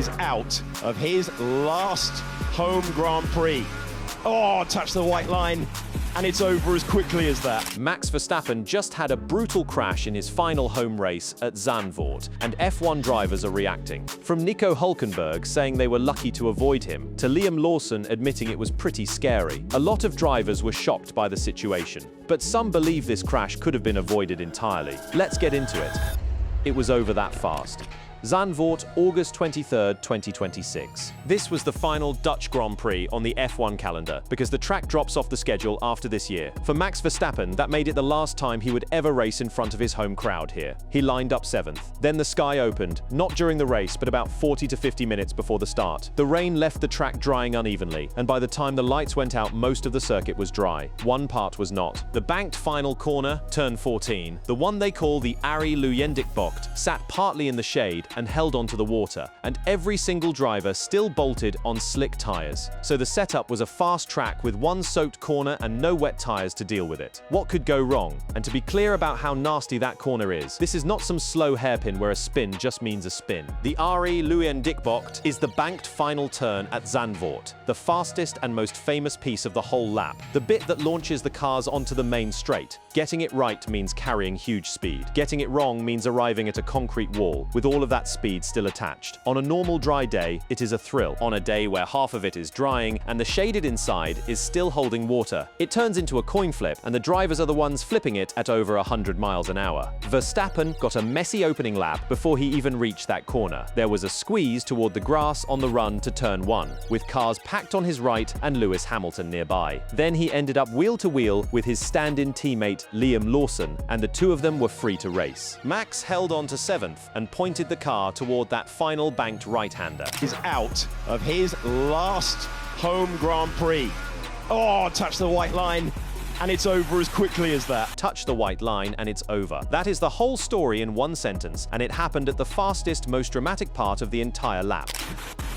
is out of his last home Grand Prix. Oh, touch the white line, and it's over as quickly as that. Max Verstappen just had a brutal crash in his final home race at Zandvoort, and F1 drivers are reacting. From Nico Hülkenberg saying they were lucky to avoid him, to Liam Lawson admitting it was pretty scary. A lot of drivers were shocked by the situation, but some believe this crash could have been avoided entirely. Let's get into it. It was over that fast. Zandvoort, August 23, 2026. This was the final Dutch Grand Prix on the F1 calendar because the track drops off the schedule after this year. For Max Verstappen, that made it the last time he would ever race in front of his home crowd here. He lined up 7th. Then the sky opened, not during the race, but about 40 to 50 minutes before the start. The rain left the track drying unevenly, and by the time the lights went out, most of the circuit was dry. One part was not. The banked final corner, turn 14, the one they call the Arie Luyendyk-bocht, sat partly in the shade and held onto the water, and every single driver still bolted on slick tires. So the setup was a fast track with one soaked corner and no wet tires to deal with it. What could go wrong? And to be clear about how nasty that corner is, this is not some slow hairpin where a spin just means a spin. The Arie Luyendyk-bocht is the banked final turn at Zandvoort, the fastest and most famous piece of the whole lap, the bit that launches the cars onto the main straight. Getting it right means carrying huge speed. Getting it wrong means arriving at a concrete wall, with all of that speed still attached. On a normal dry day, it is a thrill. On a day where half of it is drying and the shaded inside is still holding water, it turns into a coin flip, and the drivers are the ones flipping it at over 100 miles an hour. Verstappen got a messy opening lap before he even reached that corner. There was a squeeze toward the grass on the run to turn 1, with cars packed on his right and Lewis Hamilton nearby. Then he ended up wheel to wheel with his stand-in teammate Liam Lawson, and the two of them were free to race. Max held on to 7th and pointed the car toward that final banked right-hander. Is out of his last home Grand Prix. Oh, touch the white line, and it's over as quickly as that. Touch the white line and it's over. That is the whole story in one sentence, and it happened at the fastest, most dramatic part of the entire lap.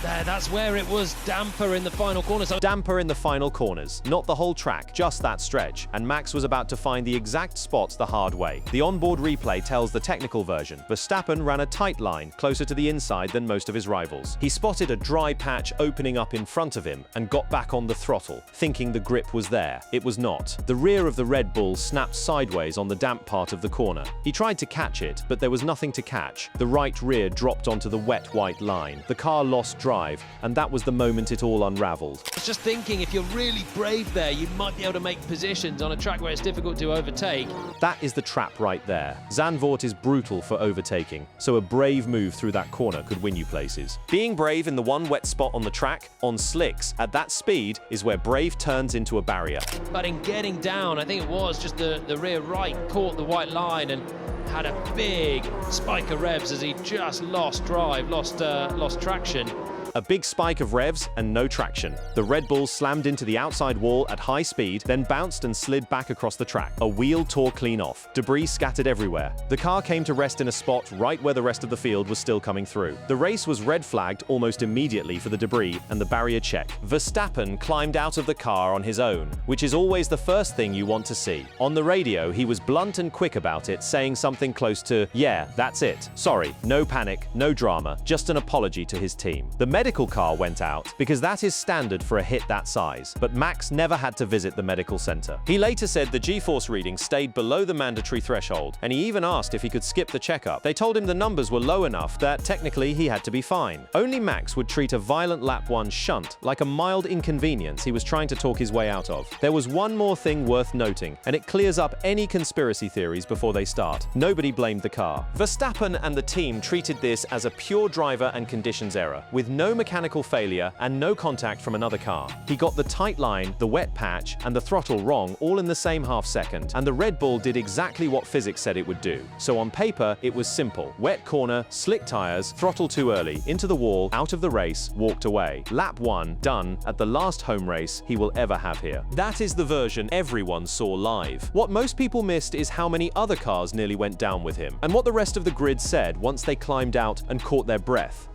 That's where it was damper in the final corners. Damper in the final corners, not the whole track, just that stretch, and Max was about to find the exact spots the hard way. The onboard replay tells the technical version. Verstappen ran a tight line, closer to the inside than most of his rivals. He spotted a dry patch opening up in front of him and got back on the throttle, thinking the grip was there. It was not. The rear of the Red Bull snapped sideways on the damp part of the corner. He tried to catch it, but there was nothing to catch. The right rear dropped onto the wet white line. The car lost drive, and that was the moment it all unraveled. I was just thinking, if you're really brave there, you might be able to make positions on a track where it's difficult to overtake. That is the trap right there. Zandvoort is brutal for overtaking, so a brave move through that corner could win you places. Being brave in the one wet spot on the track, on slicks, at that speed, is where brave turns into a barrier. But in getting down, I think it was just the rear right caught the white line and had a big spike of revs as he just lost drive, lost traction. A big spike of revs and no traction. The Red Bull slammed into the outside wall at high speed, then bounced and slid back across the track. A wheel tore clean off. Debris scattered everywhere. The car came to rest in a spot right where the rest of the field was still coming through. The race was red flagged almost immediately for the debris and the barrier check. Verstappen climbed out of the car on his own, which is always the first thing you want to see. On the radio, he was blunt and quick about it, saying something close to, "Yeah, that's it. Sorry, no panic, no drama, just an apology to his team." The medical car went out because that is standard for a hit that size, but Max never had to visit the medical center. He later said the G-force reading stayed below the mandatory threshold, and he even asked if he could skip the checkup. They told him the numbers were low enough that technically he had to be fine. Only Max would treat a violent lap 1 shunt like a mild inconvenience he was trying to talk his way out of. There was one more thing worth noting, and it clears up any conspiracy theories before they start. Nobody blamed the car. Verstappen and the team treated this as a pure driver and conditions error, with no mechanical failure and no contact from another car. He got the tight line, the wet patch, and the throttle wrong all in the same half second, and the Red Bull did exactly what physics said it would do. So on paper, it was simple. Wet corner, slick tires, throttle too early, into the wall, out of the race, walked away. Lap 1, done, at the last home race he will ever have here. That is the version everyone saw live. What most people missed is how many other cars nearly went down with him, and what the rest of the grid said once they climbed out and caught their breath.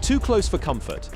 Too close for comfort.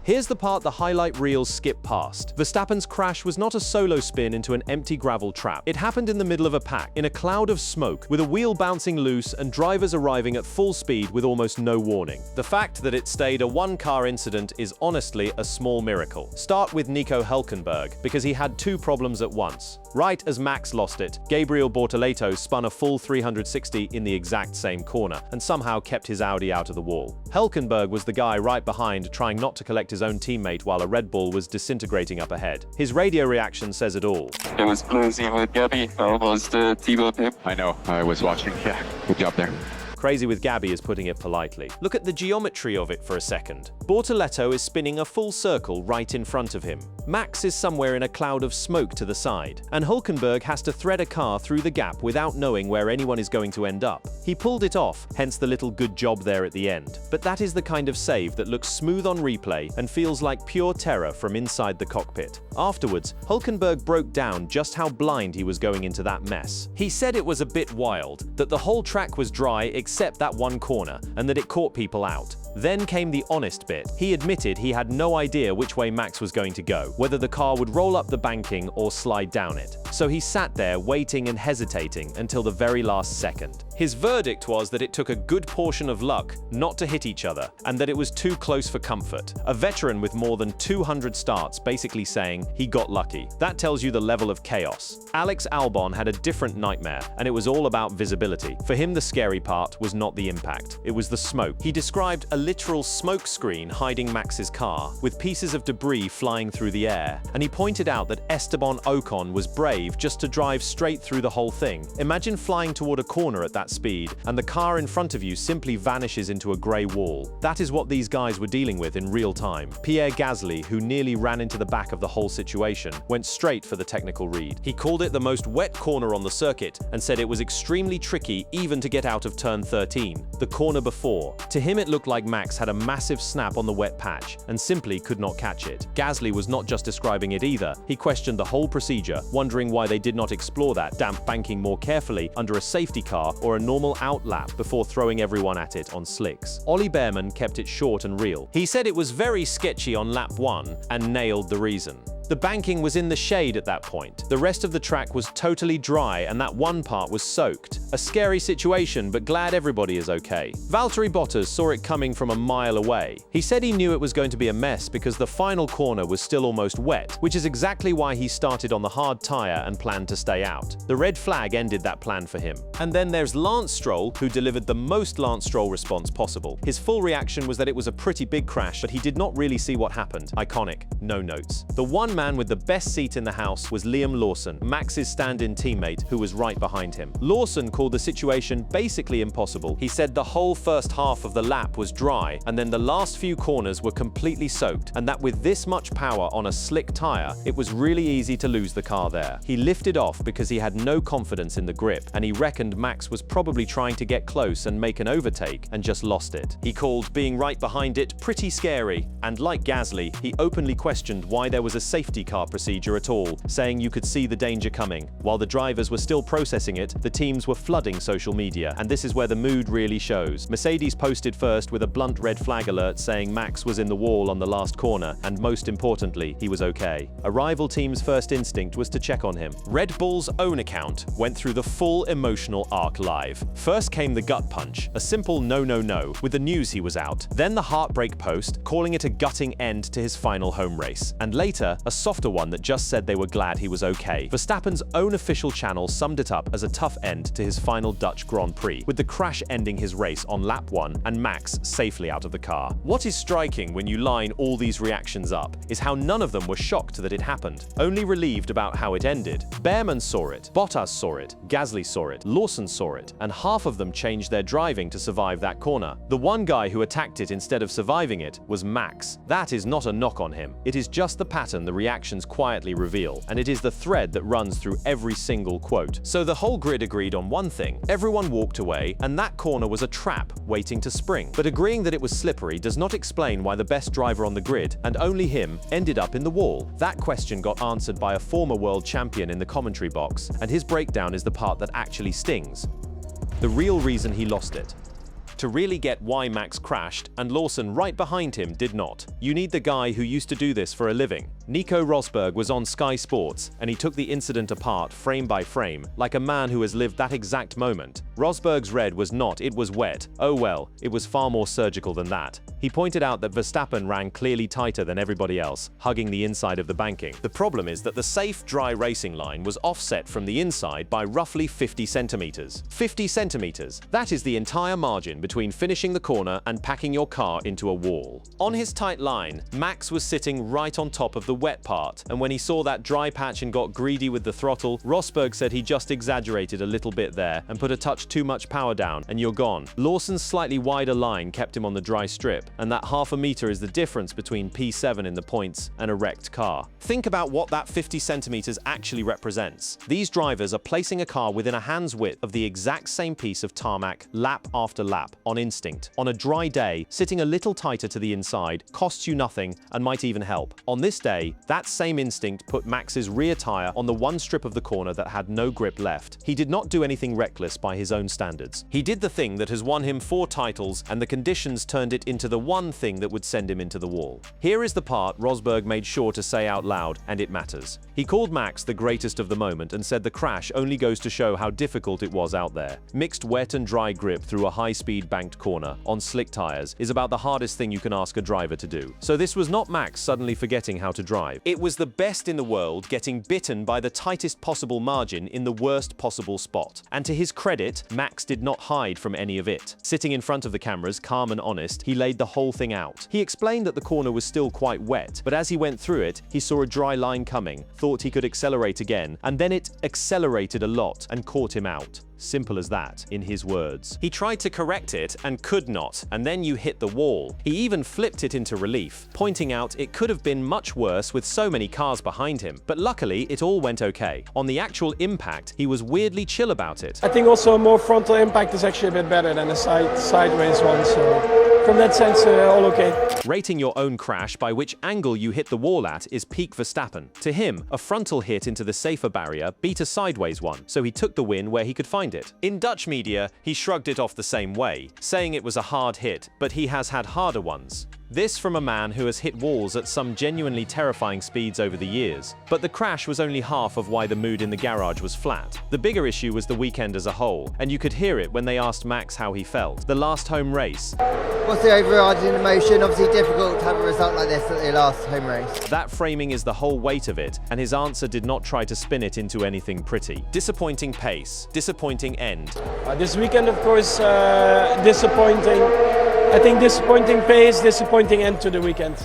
Here's the part the highlight reels skip past. Verstappen's crash was not a solo spin into an empty gravel trap. It happened in the middle of a pack, in a cloud of smoke, with a wheel bouncing loose and drivers arriving at full speed with almost no warning. The fact that it stayed a one-car incident is honestly a small miracle. Start with Nico Hülkenberg, because he had two problems at once. Right as Max lost it, Gabriel Bortoleto spun a full 360 in the exact same corner, and somehow kept his Audi out of the wall. Hülkenberg was the guy right behind, trying not to collect his own teammate while a Red Bull was disintegrating up ahead. His radio reaction says it all. It was closing with Gabby, almost T-bone him. I know, I was watching. Yeah, good job there. Crazy with Gabby is putting it politely. Look at the geometry of it for a second. Bortoleto is spinning a full circle right in front of him. Max is somewhere in a cloud of smoke to the side, and Hülkenberg has to thread a car through the gap without knowing where anyone is going to end up. He pulled it off, hence the little good job there at the end. But that is the kind of save that looks smooth on replay and feels like pure terror from inside the cockpit. Afterwards, Hülkenberg broke down just how blind he was going into that mess. He said it was a bit wild, that the whole track was dry except that one corner, and that it caught people out. Then came the honest bit. He admitted he had no idea which way Max was going to go, whether the car would roll up the banking or slide down it. So he sat there waiting and hesitating until the very last second. His verdict was that it took a good portion of luck not to hit each other, and that it was too close for comfort. A veteran with more than 200 starts basically saying he got lucky. That tells you the level of chaos. Alex Albon had a different nightmare, and it was all about visibility. For him, the scary part was not the impact, it was the smoke. He described a literal smoke screen hiding Max's car, with pieces of debris flying through the air, and he pointed out that Esteban Ocon was brave just to drive straight through the whole thing. Imagine flying toward a corner at that speed, and the car in front of you simply vanishes into a grey wall. That is what these guys were dealing with in real time. Pierre Gasly, who nearly ran into the back of the whole situation, went straight for the technical read. He called it the most wet corner on the circuit, and said it was extremely tricky even to get out of turn 13, the corner before. To him it looked like Max had a massive snap on the wet patch, and simply could not catch it. Gasly was not just describing it either, he questioned the whole procedure, wondering why they did not explore that damp banking more carefully under a safety car or a normal out lap before throwing everyone at it on slicks. Ollie Behrman kept it short and real. He said it was very sketchy on lap 1 and nailed the reason. The banking was in the shade at that point. The rest of the track was totally dry and that one part was soaked. A scary situation, but glad everybody is okay. Valtteri Bottas saw it coming from a mile away. He said he knew it was going to be a mess because the final corner was still almost wet, which is exactly why he started on the hard tire and planned to stay out. The red flag ended that plan for him. And then there's Lance Stroll, who delivered the most Lance Stroll response possible. His full reaction was that it was a pretty big crash, but he did not really see what happened. Iconic, no notes. The one man with the best seat in the house was Liam Lawson, Max's stand-in teammate, who was right behind him. Lawson called the situation basically impossible. He said the whole first half of the lap was dry, and then the last few corners were completely soaked, and that with this much power on a slick tire, it was really easy to lose the car there. He lifted off because he had no confidence in the grip, and he reckoned Max was probably trying to get close and make an overtake, and just lost it. He called being right behind it pretty scary, and like Gasly, he openly questioned why there was a safety car procedure at all, saying you could see the danger coming. While the drivers were still processing it, the teams were flooding social media, and this is where the mood really shows. Mercedes posted first with a blunt red flag alert saying Max was in the wall on the last corner, and most importantly, he was okay. A rival team's first instinct was to check on him. Red Bull's own account went through the full emotional arc live. First came the gut punch, a simple no, with the news he was out. Then the heartbreak post, calling it a gutting end to his final home race. And later, a softer one that just said they were glad he was okay. Verstappen's own official channel summed it up as a tough end to his final Dutch Grand Prix, with the crash ending his race on lap 1 and Max safely out of the car. What is striking when you line all these reactions up is how none of them were shocked that it happened, only relieved about how it ended. Behrman saw it, Bottas saw it, Gasly saw it, Lawson saw it, and half of them changed their driving to survive that corner. The one guy who attacked it instead of surviving it was Max. That is not a knock on him. It is just the pattern the reactions quietly reveal, and it is the thread that runs through every single quote. So the whole grid agreed on one thing. Everyone walked away, and that corner was a trap waiting to spring. But agreeing that it was slippery does not explain why the best driver on the grid, and only him, ended up in the wall. That question got answered by a former world champion in the commentary box, and his breakdown is the part that actually stings. The real reason he lost it. to really get why Max crashed and Lawson right behind him did not. You need the guy who used to do this for a living. Nico Rosberg was on Sky Sports and he took the incident apart frame by frame, like a man who has lived that exact moment. Rosberg's red was not, it was wet. Oh well, it was far more surgical than that. He pointed out that Verstappen ran clearly tighter than everybody else, hugging the inside of the banking. The problem is that the safe, dry racing line was offset from the inside by roughly 50 centimeters. 50 centimeters. That is the entire margin between finishing the corner and packing your car into a wall. On his tight line, Max was sitting right on top of the wet part, and when he saw that dry patch and got greedy with the throttle, Rosberg said he just exaggerated a little bit there and put a touch too much power down, and you're gone. Lawson's slightly wider line kept him on the dry strip, and that half a meter is the difference between P7 in the points and a wrecked car. Think about what that 50 centimeters actually represents. These drivers are placing a car within a hand's width of the exact same piece of tarmac lap after lap, on instinct. On a dry day, sitting a little tighter to the inside costs you nothing and might even help. On this day, that same instinct put Max's rear tire on the one strip of the corner that had no grip left. He did not do anything reckless by his own standards. He did the thing that has won him 4 titles, and the conditions turned it into the one thing that would send him into the wall. Here is the part Rosberg made sure to say out loud, and it matters. He called Max the greatest of the moment and said the crash only goes to show how difficult it was out there. Mixed wet and dry grip through a high-speed banked corner on slick tires is about the hardest thing you can ask a driver to do. So this was not Max suddenly forgetting how to drive. It was the best in the world getting bitten by the tightest possible margin in the worst possible spot. And to his credit, Max did not hide from any of it. Sitting in front of the cameras, calm and honest, he laid the whole thing out. He explained that the corner was still quite wet, but as he went through it, he saw a dry line coming, thought he could accelerate again, and then it accelerated a lot and caught him out. Simple as that, in his words. He tried to correct it and could not, and then you hit the wall. He even flipped it into relief, pointing out it could have been much worse with so many cars behind him, but luckily it all went okay. On the actual impact, he was weirdly chill about it. I think also a more frontal impact is actually a bit better than a sideways one, so from that sense, all okay. Rating your own crash by which angle you hit the wall at is peak Verstappen. To him, a frontal hit into the safer barrier beat a sideways one, so he took the win where he could find it. In Dutch media, he shrugged it off the same way, saying it was a hard hit, but he has had harder ones. This from a man who has hit walls at some genuinely terrifying speeds over the years. But the crash was only half of why the mood in the garage was flat. The bigger issue was the weekend as a whole, and you could hear it when they asked Max how he felt. The last home race. What's the overriding emotion? Obviously difficult to have a result like this at the last home race. That framing is the whole weight of it, and his answer did not try to spin it into anything pretty. Disappointing pace, disappointing end. This weekend, of course, disappointing. I think disappointing pace, disappointing end to the weekend.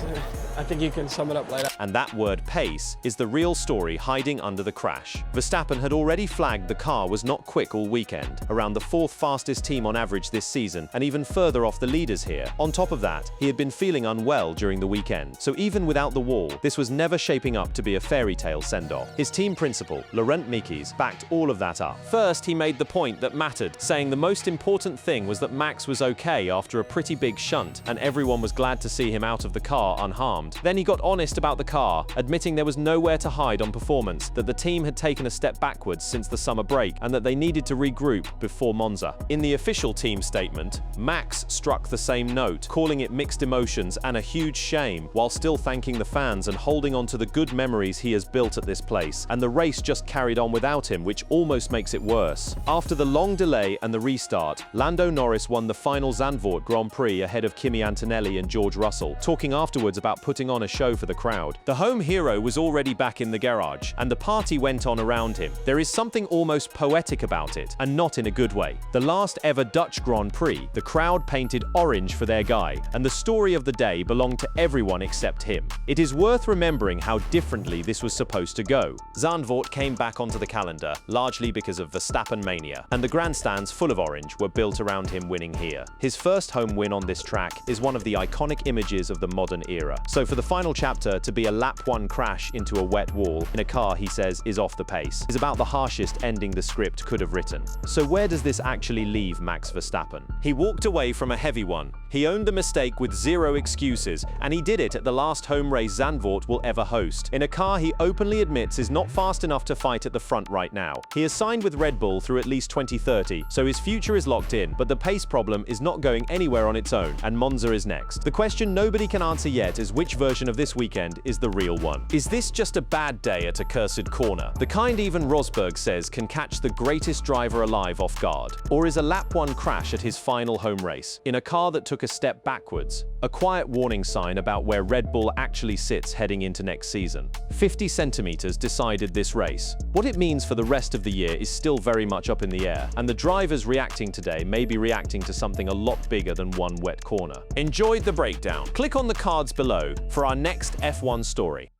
I think you can sum it up like that. And that word pace is the real story hiding under the crash. Verstappen had already flagged the car was not quick all weekend, around the 4th fastest team on average this season, and even further off the leaders here. On top of that, he had been feeling unwell during the weekend, so even without the wall, this was never shaping up to be a fairy tale send-off. His team principal, Laurent Mekies, backed all of that up. First, he made the point that mattered, saying the most important thing was that Max was okay after a pretty big shunt, and everyone was glad to see him out of the car unharmed. Then he got honest about the car, admitting there was nowhere to hide on performance, that the team had taken a step backwards since the summer break, and that they needed to regroup before Monza. In the official team statement, Max struck the same note, calling it mixed emotions and a huge shame, while still thanking the fans and holding on to the good memories he has built at this place, and the race just carried on without him, which almost makes it worse. After the long delay and the restart, Lando Norris won the final Zandvoort Grand Prix ahead of Kimi Antonelli and George Russell, talking afterwards about putting on a show for the crowd. The home hero was already back in the garage, and the party went on around him. There is something almost poetic about it, and not in a good way. The last ever Dutch Grand Prix, the crowd painted orange for their guy, and the story of the day belonged to everyone except him. It is worth remembering how differently this was supposed to go. Zandvoort came back onto the calendar, largely because of Verstappen mania, and the grandstands full of orange were built around him winning here. His first home win on this track is one of the iconic images of the modern era. So for the final chapter to be a lap 1 crash into a wet wall in a car he says is off the pace is about the harshest ending the script could have written. So where does this actually leave Max Verstappen? He walked away from a heavy one. He owned the mistake with zero excuses, and he did it at the last home race Zandvoort will ever host, in a car he openly admits is not fast enough to fight at the front right now. He is signed with Red Bull through at least 2030, so his future is locked in, but the pace problem is not going anywhere on its own, and Monza is next. The question nobody can answer yet is which version of this weekend is the real one. Is this just a bad day at a cursed corner? The kind even Rosberg says can catch the greatest driver alive off guard. Or is a lap 1 crash at his final home race, in a car that took a step backwards, a quiet warning sign about where Red Bull actually sits heading into next season? 50 centimeters decided this race. What it means for the rest of the year is still very much up in the air, and the drivers reacting today may be reacting to something a lot bigger than one wet corner. Enjoyed the breakdown? Click on the cards below for our next F1 story.